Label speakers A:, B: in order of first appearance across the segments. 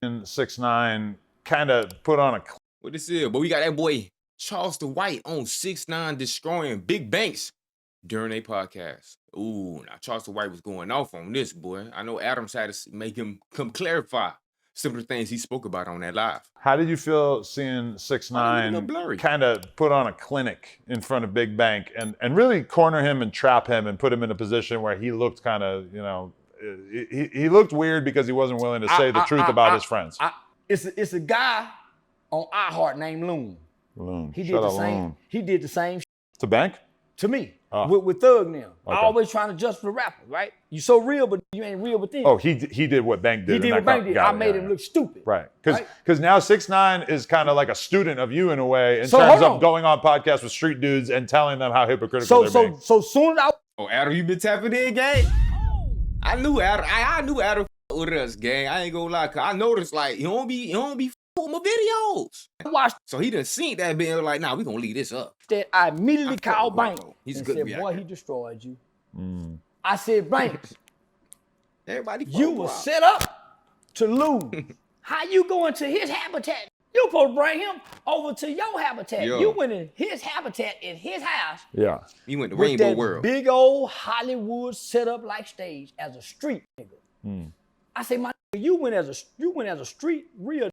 A: And 6ix9ine kind of put on a.
B: What this is? But we got that boy Charleston White on 6ix9ine destroying big banks during a podcast. Ooh, now Charleston White was going off on this, boy. I know Adams had to make him come clarify some of the things he spoke about on that live.
A: How did you feel seeing 6ix9ine kind of put on a clinic in front of Big Bank and really corner him and trap him and put him in a position where he looked kind of, you know, he looked weird because he wasn't willing to say the truth about his friends.
C: It's a guy on iHeart named Loon.
A: Loon.
C: He did the same.
A: Loon.
C: He did the same
A: To Bank?
C: to me with Thug now.
A: Okay.
C: Always trying to judge the rapper, right? You so real, but you ain't real with them.
A: Oh, he did what Bank did.
C: He did what Bank did. I made him look stupid.
A: Right. Because now 6ix9ine is kind of like a student of you in a way in terms of going on podcasts with street dudes and telling them how hypocritical they're being.
C: So soon as I...
B: Oh, Adam, you been tapping in, gang? I knew Adam. I knew Adam with us, gang. I ain't gonna lie, cause I noticed like he don't be with my videos.
C: watched
B: So he done seen that being like, nah, we gonna leave this up.
C: that. I immediately called Bank
B: He's
C: and
B: good
C: said,
B: reactor.
C: boy, he destroyed you. I said, Bank,
B: Everybody,
C: you were set up to lose. How you going to his habitat? You supposed to bring him over to your habitat.
B: Yo.
C: You went in his habitat in his house.
A: Yeah.
B: He went to
C: With
B: Rainbow
C: that
B: World.
C: big old Hollywood set up like stage as a street nigga. I say, my nigga, you went as a street real.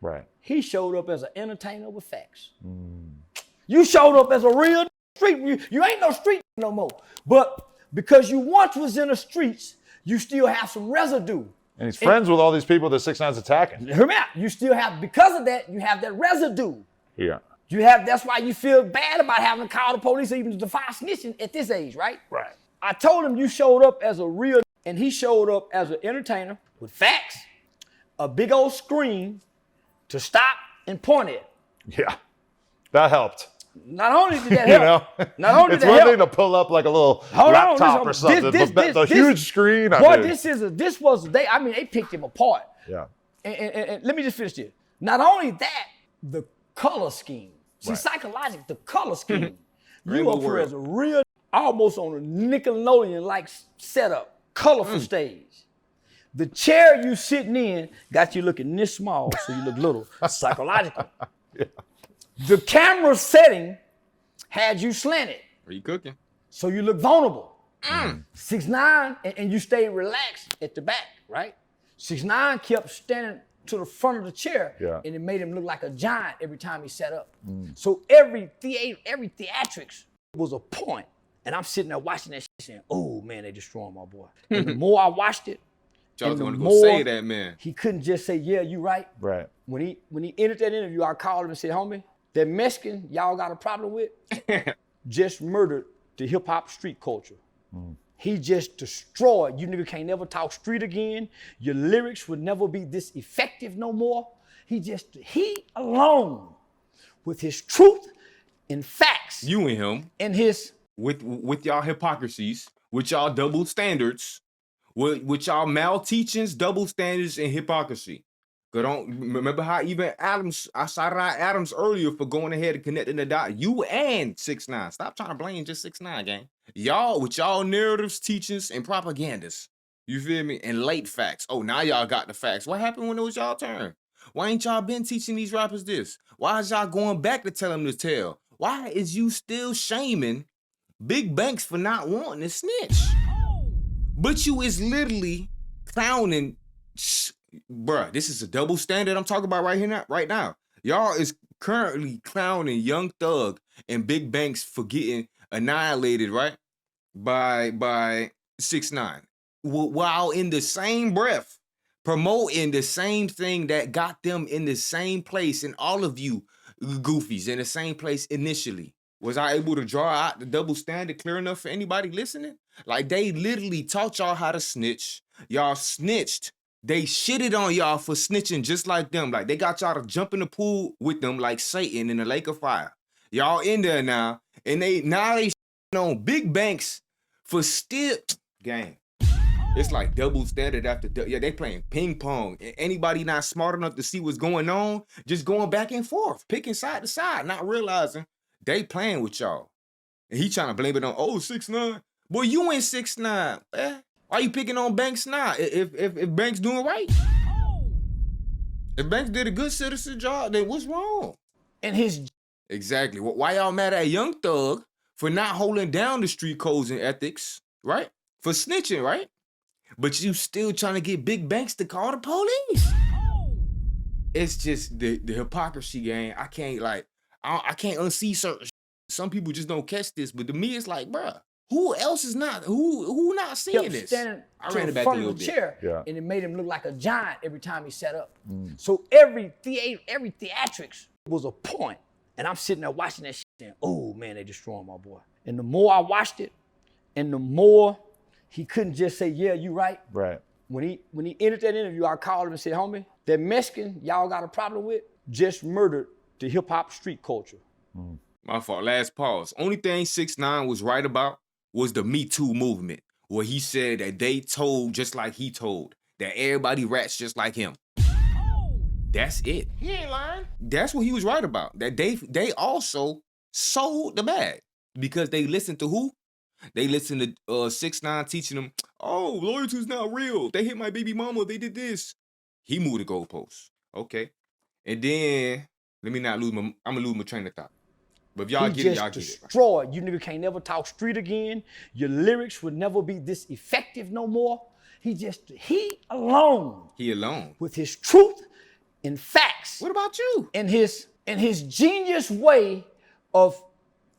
A: Right.
C: He showed up as an entertainer with facts. You showed up as a real street. You ain't no street no more. But because you once was in the streets, you still have some residue.
A: And he's friends with all these people that 6ix9ine's attacking.
C: Hear me out. You still have, because of that, you have that residue.
A: Yeah.
C: That's why you feel bad about having to call the police or even to defy snitching at this age, right?
A: Right.
C: I told him you showed up as a real, and he showed up as an entertainer with facts, a big old screen to stop and point at.
A: Yeah. That helped.
C: Not only did that
A: You
C: help,
A: know?
C: not only did
A: it's
C: that
A: one
C: help.
A: thing to pull up like a little laptop or something, but the huge screen.
C: Boy, this was the day. I mean, they picked him apart.
A: Yeah.
C: And let me just finish this. Not only that, the color scheme. See,
A: Right.
C: psychologically, the color scheme. You
B: Rainbow
C: up here
B: World.
C: as a real, almost on a Nickelodeon-like setup, colorful stage. The chair you sitting in got you looking this small, so you look little. Psychological.
A: Yeah.
C: The camera setting had you slanted,
B: Are you cooking?
C: so you look vulnerable. 6ix9ine, and you stayed relaxed at the back, right? 6ix9ine kept standing to the front of the chair,
A: Yeah.
C: and it made him look like a giant every time he sat up. So every theatrics was a point, and I'm sitting there watching that shit saying, oh man, they destroying my boy. And the more I watched it,
B: Y'all
C: and the
B: gonna go
C: more
B: say that, man.
C: he couldn't just say, yeah, you right.
A: Right.
C: When he ended that interview, I called him and said, homie, that Mexican y'all got a problem with just murdered the hip hop street culture. He just destroyed. You nigga can't never talk street again. Your lyrics would never be this effective no more. He alone with his truth and facts
B: You and him,
C: and his
B: with y'all hypocrisies, with y'all double standards, with y'all malteachings, double standards, and hypocrisy. Don't remember how even Adams, I shouted out Adams earlier for going ahead and connecting the dot. You and 6ix9ine. Stop trying to blame just 6ix9ine, gang. Y'all with y'all narratives, teachings, and propagandas. You feel me? And late facts. Oh, now y'all got the facts. What happened when it was y'all turn? Why ain't y'all been teaching these rappers this? Why is y'all going back to tell them to tell? Why is you still shaming big banks for not wanting to snitch? But you is literally clowning. Bruh, this is a double standard I'm talking about right now. Y'all is currently clowning Young Thug and Big Banks for getting annihilated, right? By 6ix9ine. While in the same breath, promoting the same thing that got them in the same place, and all of you goofies in the same place initially. Was I able to draw out the double standard clear enough for anybody listening? Like, they literally taught y'all how to snitch. Y'all snitched. They shitted on y'all for snitching just like them. Like, they got y'all to jump in the pool with them like Satan in the lake of fire. Y'all in there now, and they shitting on big banks for still gang. It's like double standard after yeah, they playing ping pong. Anybody not smart enough to see what's going on, just going back and forth, picking side to side, not realizing they playing with y'all. And he trying to blame it on 6ix9ine. Boy, you ain't 6ix9ine. Why you picking on Banks now? If Banks doing right? If Banks did a good citizen job, then what's wrong?
C: And his
B: Exactly. Why y'all mad at Young Thug for not holding down the street codes and ethics, right? For snitching, right? But you still trying to get Big Banks to call the police. It's just the hypocrisy, gang. I can't unsee certain. Some people just don't catch this, but to me, it's like, bruh, who else is not? Who not seeing this?
C: I ran it back a little bit. Chair,
A: yeah.
C: And it made him look like a giant every time he sat up. So every theatrics was a point, and I'm sitting there watching that shit. And, oh man, they destroying my boy. And the more I watched it, and the more he couldn't just say, "Yeah, you right."
A: Right.
C: When he entered that interview, I called him and said, "Homie, that Mexican y'all got a problem with just murdered the hip hop street culture."
B: My fault. Last pause. Only thing 6ix9ine was right about was the Me Too movement, where he said that they told just like he told, that everybody rats just like him. That's it.
D: He ain't lying.
B: That's what he was right about. That they also sold the bag because they listened to who? They listened to 6ix9ine teaching them, oh, loyalty's not real. They hit my baby mama. They did this. He moved the goalposts. Okay. And then, I'm going to lose my train of thought. But if y'all get it, y'all get it.
C: Destroyed. You nigga can't never talk street again. Your lyrics would never be this effective no more. He alone.
B: He alone.
C: With his truth and facts.
B: What about you?
C: And his genius way of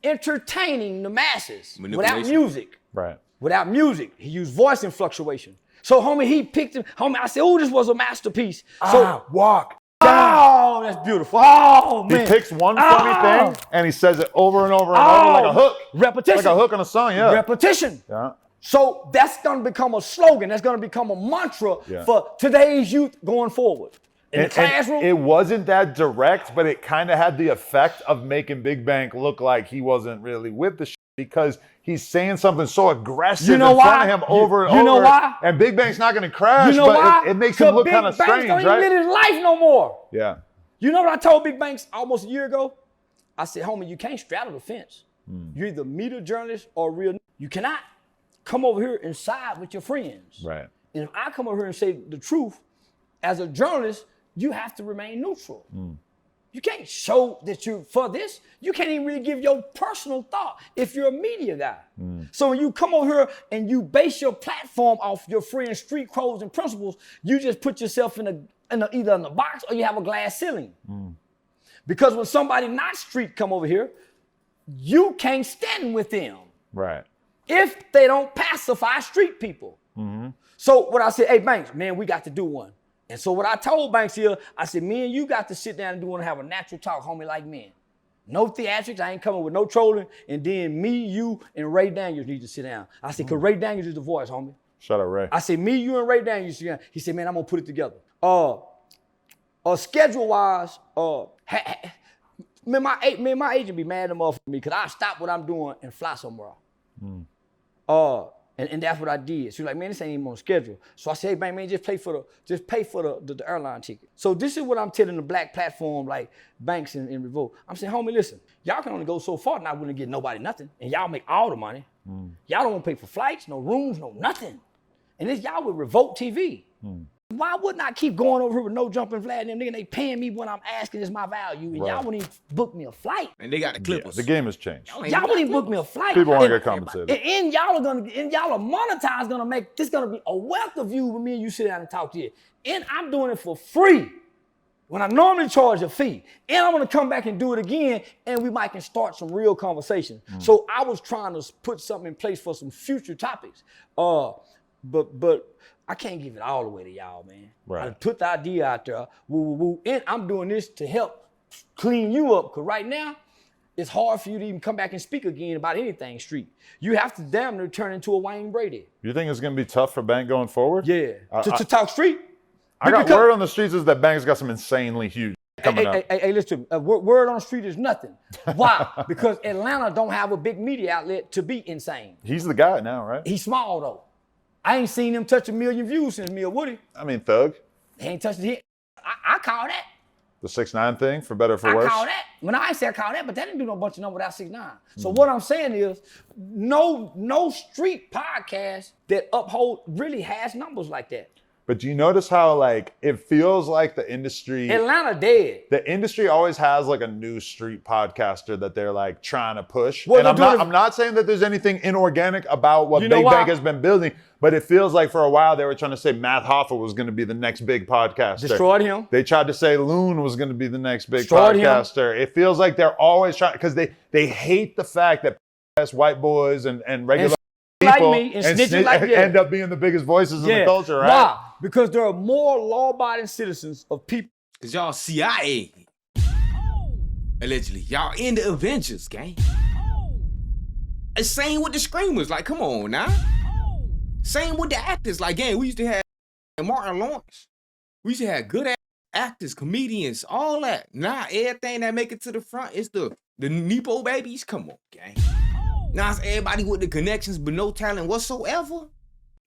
C: entertaining the masses without music.
A: Right.
C: Without music. He used voice and fluctuation. So, homie, he picked him. Homie, I said, oh, this was a masterpiece. So,
A: walk.
C: Oh, that's beautiful. Oh, man.
A: He picks one funny thing and he says it over and over and over like a hook.
C: Repetition.
A: Like a hook on a song, yeah.
C: Repetition.
A: Yeah.
C: So that's going to become a slogan. That's going to become a mantra for today's youth going forward. In the classroom.
A: It wasn't that direct, but it kind of had the effect of making Big Bank look like he wasn't really with the shit because he's saying something so aggressive in front of him over and over.
C: You know why?
A: And Big Bank's not going to crash,
C: you know
A: but
C: why?
A: it makes him look kind of strange,
C: Big Banks don't
A: right?
C: even live his life no more.
A: Yeah.
C: You know what I told Big Banks almost a year ago? I said, homie, you can't straddle the fence. You're either media journalist or real. You cannot come over here and side with your friends.
A: Right.
C: And if I come over here and say the truth, as a journalist, you have to remain neutral. You can't show that you're for this. You can't even really give your personal thought if you're a media guy. So when you come over here and you base your platform off your friends' street codes and principles, you just put yourself either in the box or you have a glass ceiling. Because when somebody not street come over here, you can't stand with them.
A: Right.
C: If they don't pacify street people. So what I said, hey Banks, man, we got to do one. And so what I told Banks here, I said, me and you got to sit down and do one and have a natural talk, homie, like men. No theatrics, I ain't coming with no trolling. And then me, you, and Ray Daniels need to sit down. I said, because Ray Daniels is the voice, homie.
A: Shout out Ray.
C: I said, me, you, and Ray Daniels sit down. He said, man, I'm gonna put it together. Schedule-wise, my agent be mad at me because I stop what I'm doing and fly somewhere. And that's what I did. She was like, man, this ain't even on schedule. So I said, hey, man, just pay for the airline ticket. So this is what I'm telling the black platform like Banks and Revolt. I'm saying, homie, listen, y'all can only go so far, not willing to get nobody nothing. And y'all make all the money. Y'all don't want to pay for flights, no rooms, no nothing. And this y'all with Revolt TV. Why wouldn't I keep going over here with no jumping flag and them nigga, they paying me when I'm asking is my value, and y'all wouldn't even book me a flight.
B: And they got the Clippers.
A: The game has changed.
C: Y'all wouldn't even book me a flight.
A: People want to get compensated.
C: And y'all are monetized gonna make this gonna be a wealth of you when me and you sit down and talk to you. And I'm doing it for free when I normally charge a fee. And I'm gonna come back and do it again, and we might can start some real conversation. So I was trying to put something in place for some future topics. But I can't give it all away to y'all, man.
A: Right.
C: I put the idea out there, and I'm doing this to help clean you up, because right now, it's hard for you to even come back and speak again about anything street. You have to damn near turn into a Wayne Brady.
A: You think it's going to be tough for Bank going forward?
C: Yeah, to talk street.
A: I got word on the streets is that Bank's got some insanely huge coming up.
C: Hey, listen to me. Word on the street is nothing. Why? Because Atlanta don't have a big media outlet to be insane.
A: He's the guy now, right?
C: He's small, though. I ain't seen him touch 1 million views since Mia Woody.
A: I mean, Thug.
C: He ain't touched it. I call that.
A: The 6ix9ine thing, for better or for worse?
C: I call that. When I say I call that, but that didn't do no bunch of numbers without 6ix9ine. So what I'm saying is, no street podcast that uphold really has numbers like that.
A: But do you notice how like it feels like the industry
C: Atlanta dead.
A: The industry always has like a new street podcaster that they're like trying to push.
C: Well,
A: and I'm not saying that there's anything inorganic about what Big Bank has been building, but it feels like for a while they were trying to say Matt Hoffa was going to be the next big podcaster.
C: Destroyed him.
A: They tried to say Loon was going to be the next big podcaster. It feels like they're always trying, because they hate the fact that white boys and regular people
C: like me and snitches like you
A: end up being the biggest voices in the culture, right?
C: Why? Because there are more law-abiding citizens of people.
B: Because y'all CIA. Allegedly. Y'all in the Avengers, gang. Same with the Screamers. Like, come on now. Same with the actors. Like, gang, we used to have Martin Lawrence. We used to have good actors, comedians, all that. Now, everything that make it to the front is the Nepo babies. Come on, gang. Now it's everybody with the connections but no talent whatsoever.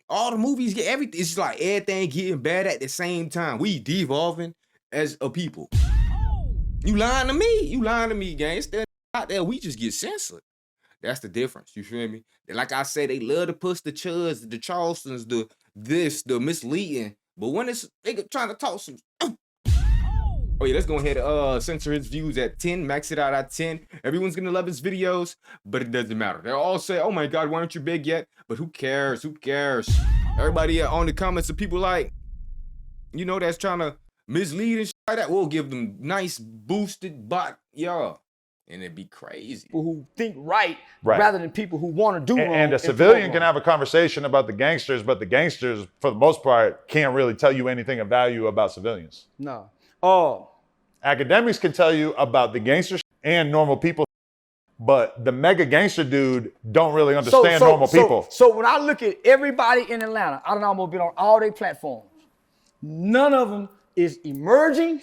B: All the movies get everything. It's like everything getting bad at the same time. We devolving as a people. You lying to me. You lying to me, gang. It's still out there. We just get censored. That's the difference. You feel me? Like I said, they love to push the chuds, the Charlestons, the misleading. But when they trying to talk some. Oh yeah, let's go ahead and censor his views at 10, max it out at 10. Everyone's gonna love his videos, but it doesn't matter. They'll all say, oh my God, why aren't you big yet? But who cares? Who cares? Everybody on the comments of people like, you know, that's trying to mislead and shit like that, we'll give them nice boosted bot, y'all. And it'd be crazy.
C: People who think right rather than people who want to do wrong.
A: And a civilian can have a conversation about the gangsters, but the gangsters, for the most part, can't really tell you anything of value about civilians.
C: No.
A: Academics can tell you about the gangsters and normal people, but the mega gangster dude don't really understand normal people.
C: So when I look at everybody in Atlanta, I don't know, I've been on all their platforms. None of them is emerging,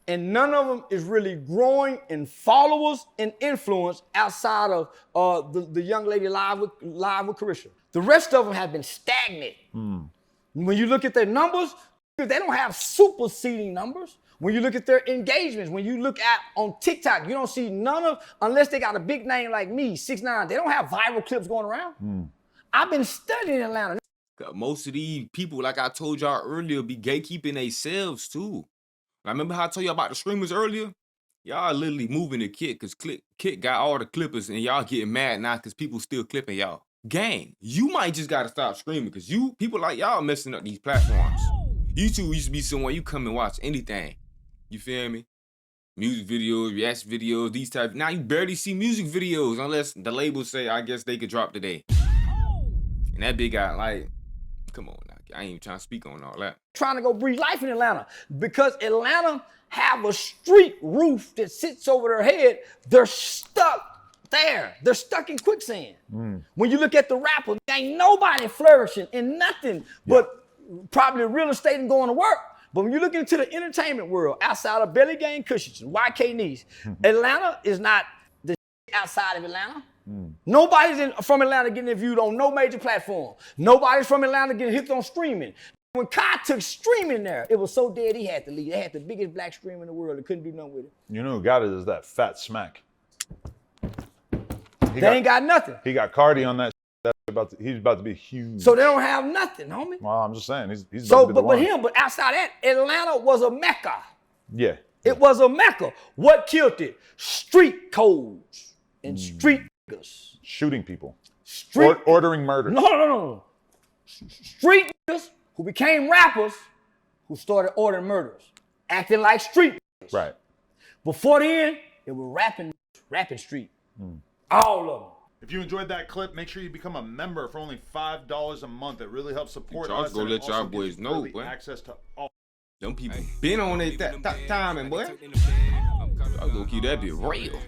C: and none of them is really growing in followers and influence outside of the young lady live with Carisha. The rest of them have been stagnant. When you look at their numbers, they don't have superseding numbers. When you look at their engagements, when you look at on TikTok, you don't see none of, unless they got a big name like me, 6ix9ine, they don't have viral clips going around. I've been studying Atlanta.
B: Most of these people, like I told y'all earlier, be gatekeeping themselves too. I remember how I told y'all about the Screamers earlier? Y'all literally moving the kit because Kit got all the clippers and y'all getting mad now because people still clipping y'all. Gang, you might just gotta stop screaming because people like y'all messing up these platforms. YouTube used to be somewhere you come and watch anything. You feel me? Music videos, reaction videos, these types. Now you barely see music videos unless the labels say, I guess they could drop today. And that big guy, like, come on now. I ain't even trying to speak on all that.
C: Trying to go breathe life in Atlanta because Atlanta have a street roof that sits over their head. They're stuck there. They're stuck in quicksand. When you look at the rappers, ain't nobody flourishing in nothing but probably real estate and going to work. But when you look into the entertainment world, outside of Belly Gang Cushions and YK Knees, Atlanta is not the outside of Atlanta. Nobody's from Atlanta getting viewed on no major platform. Nobody's from Atlanta getting hit on streaming. When Kai took streaming there, it was so dead he had to leave. They had the biggest black streamer in the world. They couldn't do nothing with it.
A: You know who got it is that Fat Smack.
C: They ain't got nothing.
A: He got Cardi on that. He's about to be huge.
C: So they don't have nothing, homie.
A: Well, I'm just saying he's about to be the one.
C: But outside that, Atlanta was a mecca.
A: Yeah.
C: It was a mecca. What killed it? Street codes and street niggas.
A: Shooting people.
C: Ordering
A: murder.
C: No. Street niggas who became rappers who started ordering murders, acting like street niggas.
A: Right.
C: Before then, it was rapping street. All of them.
A: If you enjoyed that clip, make sure you become a member for only $5 a month. It really helps support us.
B: Go let y'all boys know, boy.
A: Access to all.
B: Them people been on it that timing, boy. I was gonna keep that bit real.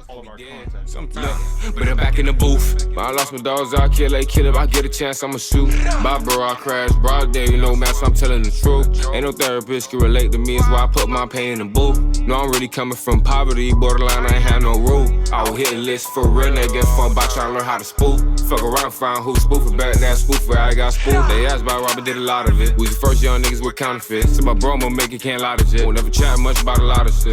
A: All of our content.
B: Sometimes. But I'm back in the booth. I lost my dogs, I kill if I get a chance, I'ma shoot. Bye, bro, I crash. Broad day, you know, man, so I'm telling the truth. Ain't no therapist can relate to me, it's why I put my pain in the booth. No, I'm really coming from poverty, borderline, I ain't have no roof. I will hit a list for real, they get fun by trying to learn how to spoof. Fuck around, find who spoofing back, that spoofer, I got spoofed. They asked about Robert, did a lot of it. We was the first young niggas with counterfeits. So my bro, I'ma make it, can't lie to shit. Won't never chat much about a lot of shit.